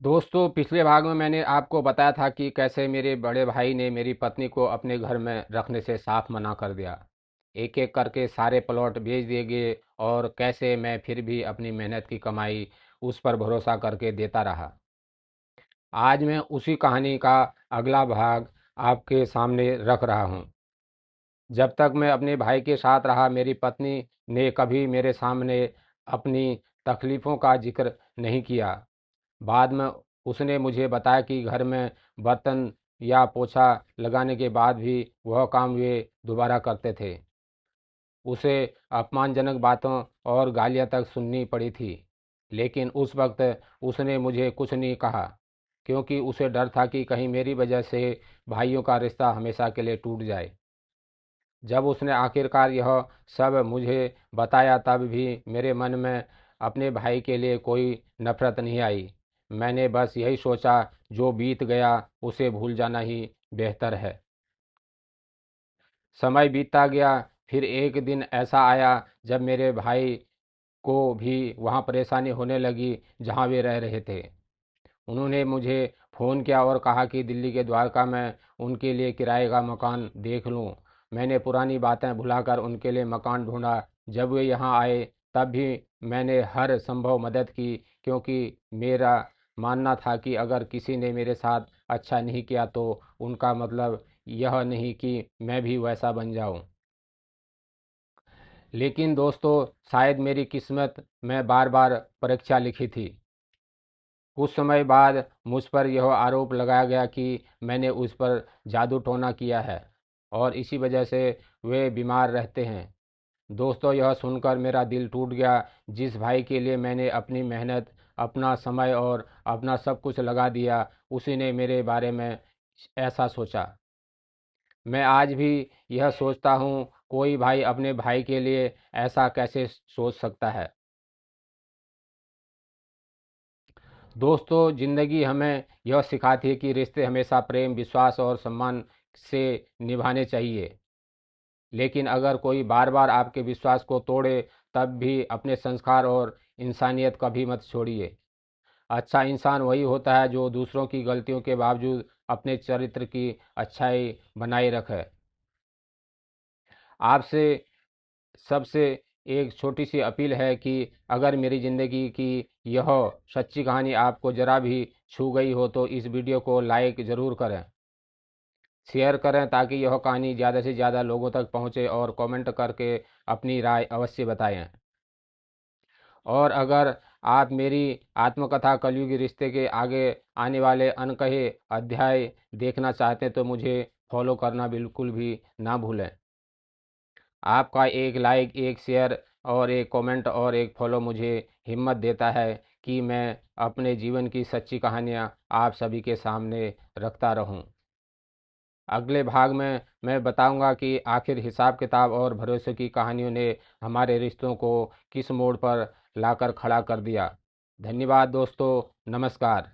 दोस्तों, पिछले भाग में मैंने आपको बताया था कि कैसे मेरे बड़े भाई ने मेरी पत्नी को अपने घर में रखने से साफ मना कर दिया। एक एक करके सारे प्लॉट बेच दिए गए और कैसे मैं फिर भी अपनी मेहनत की कमाई उस पर भरोसा करके देता रहा। आज मैं उसी कहानी का अगला भाग आपके सामने रख रहा हूँ। जब तक मैं अपने भाई के साथ रहा, मेरी पत्नी ने कभी मेरे सामने अपनी तकलीफ़ों का जिक्र नहीं किया। बाद में उसने मुझे बताया कि घर में बर्तन या पोछा लगाने के बाद भी वह काम वे दोबारा करते थे। उसे अपमानजनक बातों और गालियाँ तक सुननी पड़ी थी, लेकिन उस वक्त उसने मुझे कुछ नहीं कहा, क्योंकि उसे डर था कि कहीं मेरी वजह से भाइयों का रिश्ता हमेशा के लिए टूट जाए। जब उसने आखिरकार यह सब मुझे बताया, तब भी मेरे मन में अपने भाई के लिए कोई नफरत नहीं आई। मैंने बस यही सोचा, जो बीत गया उसे भूल जाना ही बेहतर है। समय बीतता गया। फिर एक दिन ऐसा आया जब मेरे भाई को भी वहाँ परेशानी होने लगी जहाँ वे रह रहे थे। उन्होंने मुझे फ़ोन किया और कहा कि दिल्ली के द्वारका में उनके लिए किराए का मकान देख लूं। मैंने पुरानी बातें भुलाकर उनके लिए मकान ढूंढा। जब वे यहाँ आए, तब भी मैंने हर संभव मदद की, क्योंकि मेरा मानना था कि अगर किसी ने मेरे साथ अच्छा नहीं किया तो उनका मतलब यह नहीं कि मैं भी वैसा बन जाऊं। लेकिन दोस्तों, शायद मेरी किस्मत में बार बार परीक्षा लिखी थी। कुछ समय बाद मुझ पर यह आरोप लगाया गया कि मैंने उस पर जादू टोना किया है और इसी वजह से वे बीमार रहते हैं। दोस्तों, यह सुनकर मेरा दिल टूट गया। जिस भाई के लिए मैंने अपनी मेहनत, अपना समय और अपना सब कुछ लगा दिया, उसी ने मेरे बारे में ऐसा सोचा। मैं आज भी यह सोचता हूँ, कोई भाई अपने भाई के लिए ऐसा कैसे सोच सकता है। दोस्तों, ज़िंदगी हमें यह सिखाती है कि रिश्ते हमेशा प्रेम, विश्वास और सम्मान से निभाने चाहिए। लेकिन अगर कोई बार बार आपके विश्वास को तोड़े, तब भी अपने संस्कार और इंसानियत कभी मत छोड़िए। अच्छा इंसान वही होता है जो दूसरों की गलतियों के बावजूद अपने चरित्र की अच्छाई बनाए रखे। आपसे सबसे एक छोटी सी अपील है कि अगर मेरी ज़िंदगी की यह सच्ची कहानी आपको ज़रा भी छू गई हो, तो इस वीडियो को लाइक ज़रूर करें, शेयर करें, ताकि यह कहानी ज़्यादा से ज़्यादा लोगों तक पहुँचे, और कमेंट करके अपनी राय अवश्य बताएं। और अगर आप मेरी आत्मकथा कलयुगी रिश्ते के आगे आने वाले अनकहे अध्याय देखना चाहते हैं, तो मुझे फॉलो करना बिल्कुल भी ना भूलें। आपका एक लाइक, एक शेयर और एक कमेंट और एक फॉलो मुझे हिम्मत देता है कि मैं अपने जीवन की सच्ची कहानियाँ आप सभी के सामने रखता रहूं। अगले भाग में मैं बताऊंगा कि आखिर हिसाब किताब और भरोसे की कहानियों ने हमारे रिश्तों को किस मोड़ पर लाकर खड़ा कर दिया। धन्यवाद दोस्तों, नमस्कार।